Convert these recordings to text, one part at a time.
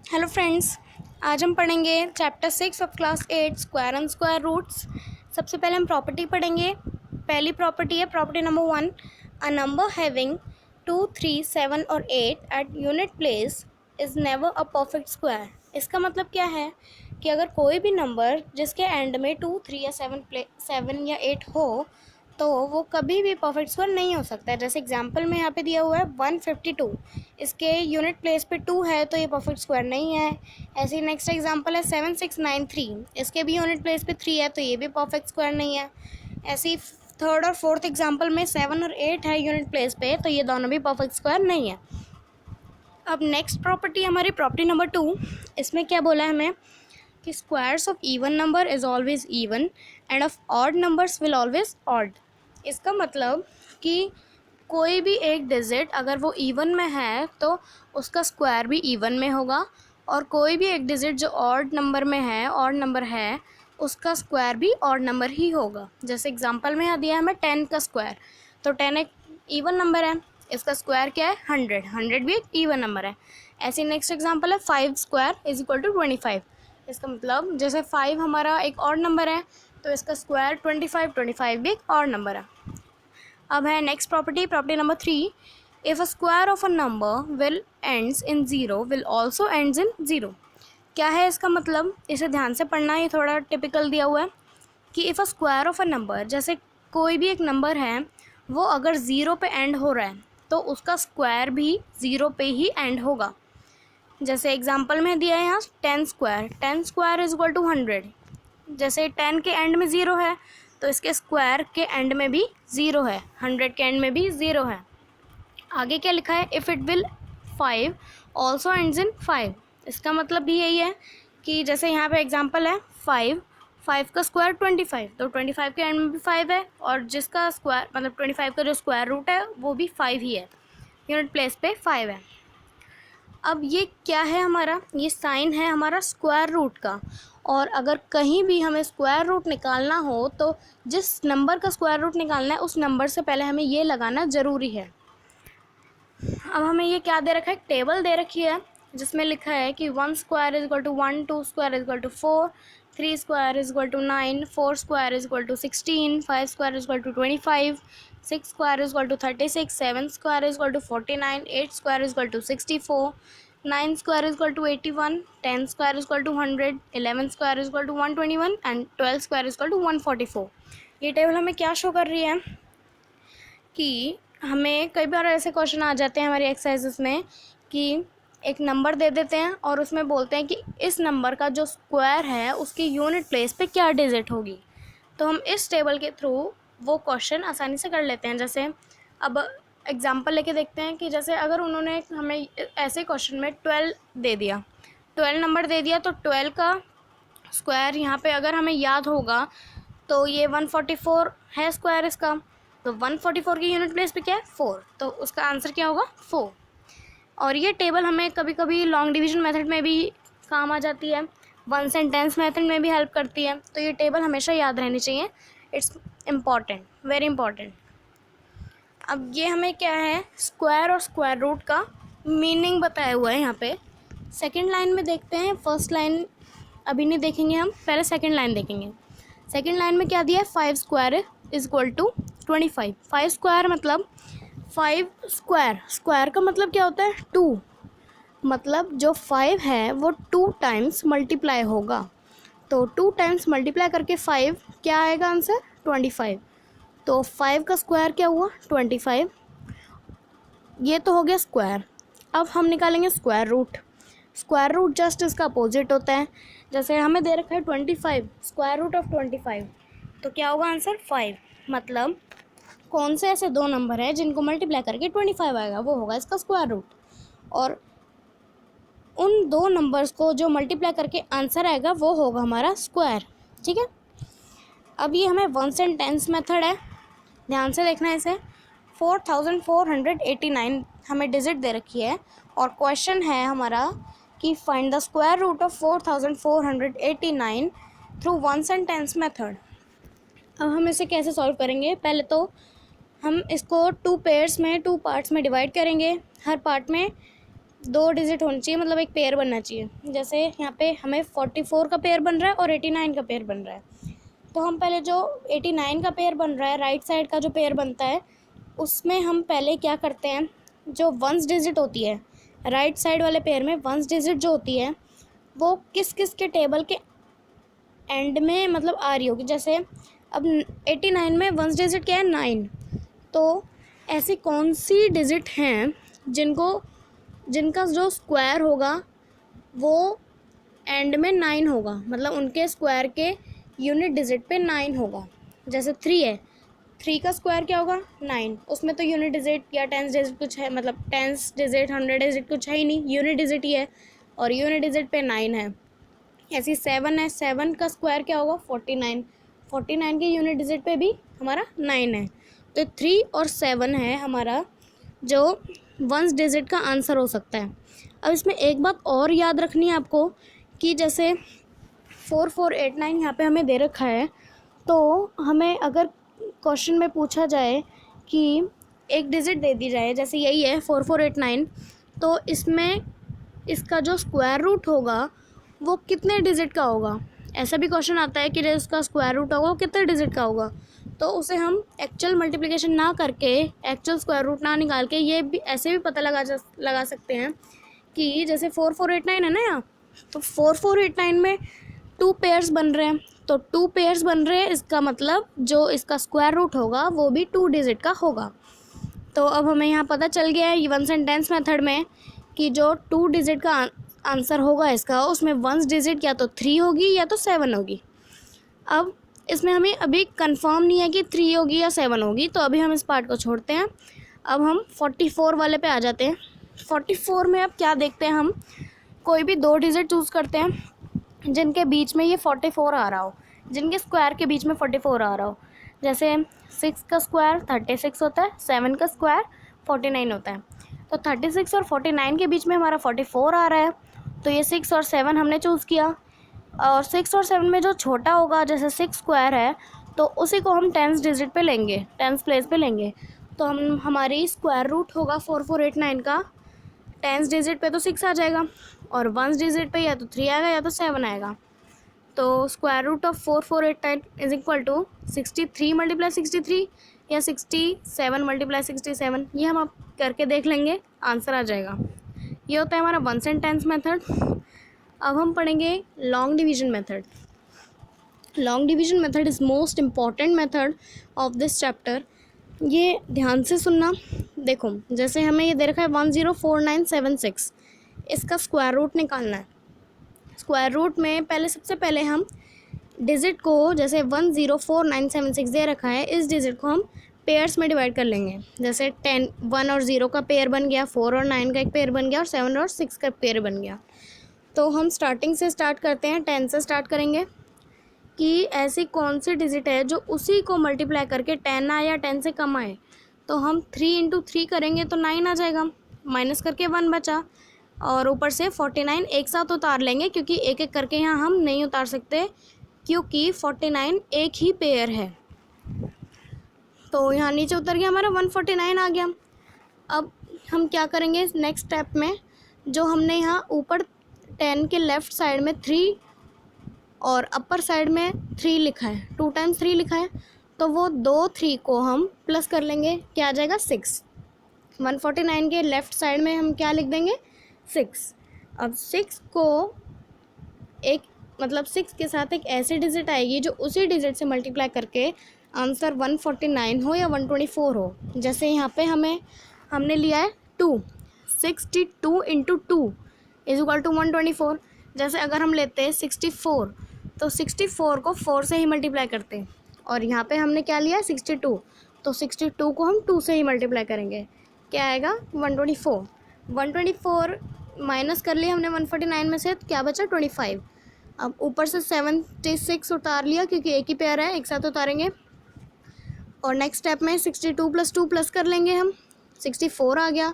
Hello friends, आज हम पढ़ेंगे chapter 6 of class 8 square and square roots. सबसे पहले हम प्रॉपर्टी पढ़ेंगे। पहली प्रॉपर्टी है property number 1, a number having 2, 3, 7 और 8 eight unit place is never a perfect square. इसका मतलब क्या है कि अगर कोई भी नंबर जिसके एंड में 2, 3 या 7 या 8 हो तो वो कभी भी परफेक्ट स्क्वायर नहीं हो सकता है। जैसे एग्जांपल में यहाँ पे दिया हुआ है 152, इसके यूनिट प्लेस पे 2 है तो ये परफेक्ट स्क्वायर नहीं है। ऐसे ही नेक्स्ट एग्जांपल है 7693, इसके भी यूनिट प्लेस पे 3 है तो ये भी परफेक्ट स्क्वायर नहीं है। ऐसे ही थर्ड और फोर्थ एग्जांपल में 7 और 8 है यूनिट प्लेस पे तो ये दोनों भी परफेक्ट स्क्वायर नहीं है। अब नेक्स्ट प्रॉपर्टी हमारी प्रॉपर्टी नंबर 2, इसमें क्या बोला है हमें कि squares of even number is always even end of odd numbers will always odd. इसका मतलब कि कोई भी एक डिजिट अगर वो इवन में है तो उसका स्क्वायर भी इवन में होगा, और कोई भी एक डिजिट जो ऑड नंबर में है, ऑड नंबर है, उसका स्क्वायर भी ऑड नंबर ही होगा। जैसे एग्जांपल में यहाँ दिया है हमें 10 का स्क्वायर, तो 10 एक इवन नंबर है, इसका स्क्वायर क्या है 100, 100 भी एक इवन नंबर है। ऐसे नेक्स्ट एग्जांपल है 5 स्क्वायर इज इक्वल टू 25। इसका मतलब जैसे 5 हमारा एक ऑड नंबर है तो इसका स्क्वायर 25, 25 भी एक ऑड नंबर है। अब है next property number 3, if a square of a number will ends in zero will also ends in zero. क्या है इसका मतलब, इसे ध्यान से पढ़ना, ये थोड़ा टिपिकल दिया हुआ है कि if a square of a number, जैसे कोई भी एक नंबर है वो अगर ज़ीरो पे एंड हो रहा है तो उसका स्क्वायर भी ज़ीरो पे ही एंड होगा। जैसे एग्जांपल में दिया है यहाँ 10 square, 10 square is equal to 100। जैसे 10 के एंड में ज़ीरो है तो इसके स्क्वायर के एंड में भी ज़ीरो है, 100 के एंड में भी ज़ीरो है। आगे क्या लिखा है, if it will 5 also ends in 5। इसका मतलब भी यही है कि जैसे यहाँ पे एग्जांपल है 5, 5 का स्क्वायर 25, तो 25 के एंड में भी 5 है, और जिसका स्क्वायर मतलब 25 का जो स्क्वायर रूट है वो भी 5 ही है, यूनिट प्लेस पे 5 है। अब ये क्या है हमारा, ये साइन है हमारा स्क्वायर रूट का, और अगर कहीं भी हमें स्क्वायर रूट निकालना हो तो जिस नंबर का स्क्वायर रूट निकालना है उस नंबर से पहले हमें ये लगाना ज़रूरी है। अब हमें ये क्या दे रखा है, टेबल दे रखी है जिसमें लिखा है कि 1 square is equal to 1, 2 square is equal to 4, 3 square is equal to 9, 4 square is equal to 16, 5 square is equal to 25, 6 square is equal to 36, 7 square is equal to 49, 8 square is equal to 64, 9 square is equal to 81, 10 square is equal to 100, 11 square is equal to 121 and 12 square is equal to 144। ये table हमें क्या show कर रही है कि हमें कई बार ऐसे क्वेश्चन आ जाते हैं हमारी एक्सरसाइजेस में कि एक नंबर दे देते हैं और उसमें बोलते हैं कि इस नंबर का जो स्क्वायर है उसकी यूनिट प्लेस पे क्या डिजिट होगी। तो हम इस टेबल के थ्रू वो क्वेश्चन आसानी से कर लेते हैं। जैसे अब एग्जांपल लेके देखते हैं कि जैसे अगर उन्होंने हमें ऐसे क्वेश्चन में 12 दे दिया, 12 नंबर दे दिया, तो 12 का स्क्वायर यहाँ पे अगर हमें याद होगा तो ये 144 है स्क्वायर इसका, तो 144 की यूनिट प्लेस पे क्या है 4, तो उसका आंसर क्या होगा 4। और ये टेबल हमें कभी कभी लॉन्ग डिवीजन मेथड में भी काम आ जाती है, वन सेंटेंस मेथड में भी हेल्प करती है, तो ये टेबल हमेशा याद रहनी चाहिए, इट्स इम्पॉर्टेंट, वेरी इंपॉर्टेंट। अब ये हमें क्या है, स्क्वायर और स्क्वायर रूट का मीनिंग बताया हुआ है यहाँ पे। सेकेंड लाइन में देखते हैं, फर्स्ट लाइन अभी नहीं देखेंगे हम, पहले सेकेंड लाइन देखेंगे। सेकेंड लाइन में क्या दिया है, 5 square is equal to 25। 5 square मतलब 5 स्क्वायर, स्क्वायर का मतलब क्या होता है 2, मतलब जो 5 है वो 2 टाइम्स मल्टीप्लाई होगा, तो 2 टाइम्स मल्टीप्लाई करके 5 क्या आएगा आंसर 25, तो 5 का स्क्वायर क्या हुआ 25। ये तो हो गया स्क्वायर। अब हम निकालेंगे square root. Square root just इसका अपोजिट होता है। जैसे हमें दे रखा है 25, स्क्वायर रूट ऑफ 25, तो क्या होगा आंसर 5। मतलब कौन से ऐसे दो नंबर है जिनको मल्टीप्लाई करके 25 आएगा, वो होगा इसका स्क्वायर रूट, और उन दो नंबर्स को जो मल्टीप्लाई करके आंसर आएगा वो होगा हमारा स्क्वायर। ठीक है, अब ये हमें वन सेंटेंस मेथड है, ध्यान से देखना है इसे। 4489 हमें डिजिट दे रखी है और क्वेश्चन है हमारा कि find the square root of 4489 through one sentence method. अब हम इसे कैसे सॉल्व करेंगे, पहले तो हम इसको 2 पेयर्स में 2 पार्ट्स में डिवाइड करेंगे। हर पार्ट में दो डिजिट होनी चाहिए, मतलब एक पेयर बनना चाहिए। जैसे यहाँ पे हमें 44 का पेयर बन रहा है और 89 का पेयर बन रहा है। तो हम पहले जो 89 का पेयर बन रहा है, राइट साइड का जो पेयर बनता है, उसमें हम पहले क्या करते हैं, जो वंस डिजिट होती है राइट साइड वाले पेयर में, वंस डिजिट जो होती है वो किस किस के टेबल के एंड में मतलब आ रही होगी। जैसे अब 89 में वंस डिजिट क्या है, 9। तो ऐसी कौन सी डिजिट हैं जिनका जो स्क्वायर होगा वो एंड में 9 होगा, मतलब उनके स्क्वायर के यूनिट डिजिट पे 9 होगा। जैसे 3 है, 3 का स्क्वायर क्या होगा, 9। उसमें तो यूनिट डिजिट या टेंस डिजिट कुछ है, मतलब टेंस डिजिट 100 डिजिट कुछ है ही नहीं, यूनिट डिजिट ही है और यूनिट डिजिट पे 9 है। ऐसी 7 है, 7 का स्क्वायर क्या होगा, 49। 49 के यूनिट डिजिट पे भी हमारा 9 है। तो 3 और 7 है हमारा जो वंस डिजिट का आंसर हो सकता है। अब इसमें एक बात और याद रखनी है आपको कि जैसे 4489 यहाँ पे हमें दे रखा है, तो हमें अगर क्वेश्चन में पूछा जाए कि एक डिजिट दे दी जाए, जैसे यही है 4489, तो इसमें इसका जो स्क्वायर रूट होगा वो कितने डिजिट का होगा। ऐसा भी क्वेश्चन आता है कि जो इसका स्क्वायर रूट होगा वो कितने डिजिट का होगा, तो उसे हम एक्चुअल मल्टीप्लिकेशन ना करके, एक्चुअल स्क्वायर रूट ना निकाल के, ये भी ऐसे भी पता लगा सकते हैं कि जैसे 4489 है ना यहाँ, तो 4489 में 2 पेयर्स बन रहे हैं, तो 2 पेयर्स बन रहे हैं, इसका मतलब जो इसका स्क्वायर रूट होगा वो भी 2 डिजिट का होगा। तो अब हमें यहाँ पता चल गया है वन सेंटेंस मेथड में कि जो 2 डिजिट का आंसर होगा इसका, उसमें वंस डिजिट या तो 3 होगी या तो 7 होगी। अब इसमें हमें अभी कंफर्म नहीं है कि 3 होगी या 7 होगी, तो अभी हम इस पार्ट को छोड़ते हैं। अब हम 44 वाले पे आ जाते हैं। 44 में अब क्या देखते हैं, हम कोई भी 2 डिजिट चूज़ करते हैं जिनके बीच में ये 44 आ रहा हो, जिनके स्क्वायर के बीच में 44 आ रहा हो। जैसे 6 का स्क्वायर 36 होता है, 7 का स्क्वायर 49 होता है। तो 36 और 49 के बीच में हमारा 44 आ रहा है, तो ये 6 और 7 हमने चूज़ किया। और 6 और 7 में जो छोटा होगा, जैसे 6 स्क्वायर है, तो उसी को हम 10th डिजिट पे लेंगे, 10th प्लेस पे लेंगे। तो हम हमारी स्क्वायर रूट होगा 4489 का 10th डिजिट पे तो 6 आ जाएगा, और 1st डिजिट पे या तो 3 आएगा या तो 7 आएगा। तो square root of 4489 is equal to 63 multiply 63 या 67 मल्टीप्लाई 67। ये हम आप करके देख लेंगे, आंसर आ जाएगा। ये होता है हमारा वंस एंड टेंस मेथड। अब हम पढ़ेंगे long division method. Long division method is most important method of this chapter. ये ध्यान से सुनना। देखो, जैसे हमें ये दे रखा है 104976, इसका स्क्वायर रूट निकालना है। स्क्वायर रूट में सबसे पहले हम डिजिट को, जैसे 104976 दे रखा है, इस डिजिट को हम पेयर्स में डिवाइड कर लेंगे। जैसे 10 1 और 0 का पेयर बन गया, 4 और 9 का एक पेयर बन गया, और 7 और 6 का पेयर बन गया। तो हम स्टार्टिंग से स्टार्ट करते हैं, 10 से स्टार्ट करेंगे कि ऐसी कौन सी डिजिट है जो उसी को मल्टीप्लाई करके 10 आए या 10 से कम आए। तो हम 3 इंटू 3 करेंगे तो 9 आ जाएगा, माइनस करके 1 बचा, और ऊपर से 49 एक साथ उतार लेंगे, क्योंकि एक एक करके यहाँ हम नहीं उतार सकते, क्योंकि 49 एक ही पेयर है। तो यहाँ नीचे उतर गया, हमारा 149 आ गया। अब हम क्या करेंगे नेक्स्ट स्टेप में, जो हमने यहाँ ऊपर 10 के लेफ़्ट साइड में 3 और अपर साइड में 3 लिखा है, 2 टाइम्स 3 लिखा है, तो वो 2 3 को हम प्लस कर लेंगे, क्या आ जाएगा 6। 149 के लेफ़्ट साइड में हम क्या लिख देंगे, 6। अब 6 को एक, मतलब 6 के साथ एक ऐसी डिजिट आएगी जो उसी डिजिट से मल्टीप्लाई करके आंसर 149 हो या 124 हो। जैसे यहाँ पे हमने लिया है 2, 62 इंटू 2 इज इक्वल टू 124। जैसे अगर हम लेते हैं 64, तो 64 को 4 से ही मल्टीप्लाई करते हैं, और यहाँ पे हमने क्या लिया 62, तो 62 को हम 2 से ही मल्टीप्लाई करेंगे, क्या आएगा 124। 124 माइनस कर लिया हमने 149 में से, तो क्या बचा 25। अब ऊपर से 76 उतार लिया, क्योंकि एक ही पेयर है, एक साथ उतारेंगे। और नेक्स्ट स्टेप में 62 प्लस 2 प्लस कर लेंगे हम, 64 आ गया।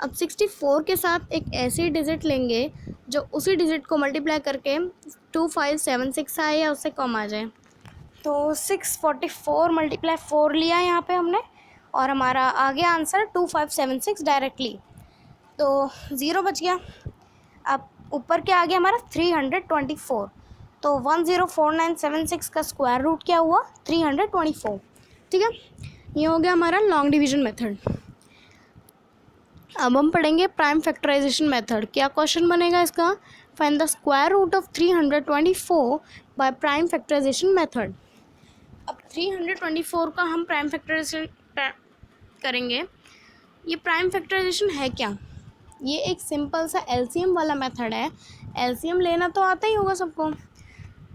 अब 64 के साथ एक ऐसी डिजिट लेंगे जो उसी डिजिट को मल्टीप्लाई करके 2576 आए या उससे कम आ जाए। तो 644 मल्टीप्लाई 4 लिया यहाँ पे हमने, और हमारा आ गया आंसर 2576 डायरेक्टली। तो 0 बच गया। अब ऊपर क्या आ गया हमारा 324, तो 104976 का स्क्वायर रूट क्या हुआ 324। ठीक है, ये हो गया हमारा लॉन्ग डिवीजन मेथड। अब हम पढ़ेंगे प्राइम फैक्टराइजेशन मेथड। क्या क्वेश्चन बनेगा इसका, find the square root of 324 by prime factorisation method. अब 324 का हम प्राइम फैक्टराइजेशन करेंगे। ये प्राइम फैक्टराइजेशन है क्या, ये एक सिंपल सा एलसीएम वाला मेथड है। एलसीएम लेना तो आता ही होगा सबको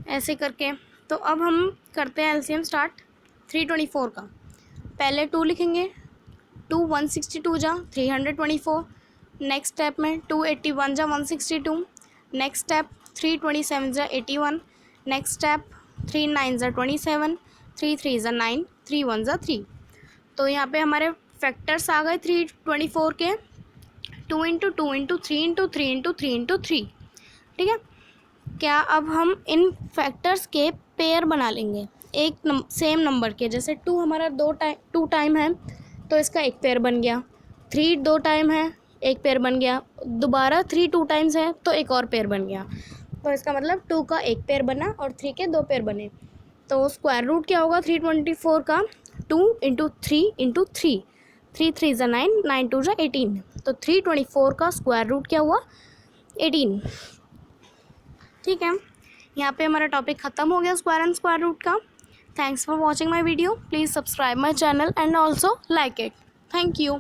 ऐसे करके। तो अब हम करते हैं एलसीएम स्टार्ट 324 का। पहले 2 लिखेंगे, 2 162 जा 324। नेक्स्ट स्टेप में 281 जा 162। नेक्स्ट स्टेप 327 जा 81। नेक्स्ट स्टेप 3 9 जा 27, 3 3 जा 9, 3 1 जा 3। तो यहाँ पे हमारे फैक्टर्स आ गए 324 के, 2 into 2 into 3 into 3 into 3 into 3। ठीक है, क्या अब हम इन फैक्टर्स के पेयर बना लेंगे एक सेम नंबर के। जैसे 2 हमारा 2 टाइम है तो इसका एक पेयर बन गया, 3 2 टाइम है एक पेयर बन गया, दोबारा 3 2 टाइम्स है तो एक और पेयर बन गया। तो इसका मतलब 2 का एक पेयर बना और 3 के 2 पेयर बने। तो स्क्वायर रूट क्या होगा 324 का, 2 इंटू 3 इंटू 3, 3 3 ज़ा 9, 9 2 ज़ा 18। तो 324 का स्क्वायर रूट क्या हुआ 18। ठीक है, यहाँ पे हमारा टॉपिक ख़त्म हो गया स्क्वायर एंड स्क्वायर रूट का। Thanks for watching my video. Please subscribe my channel and also like it. Thank you.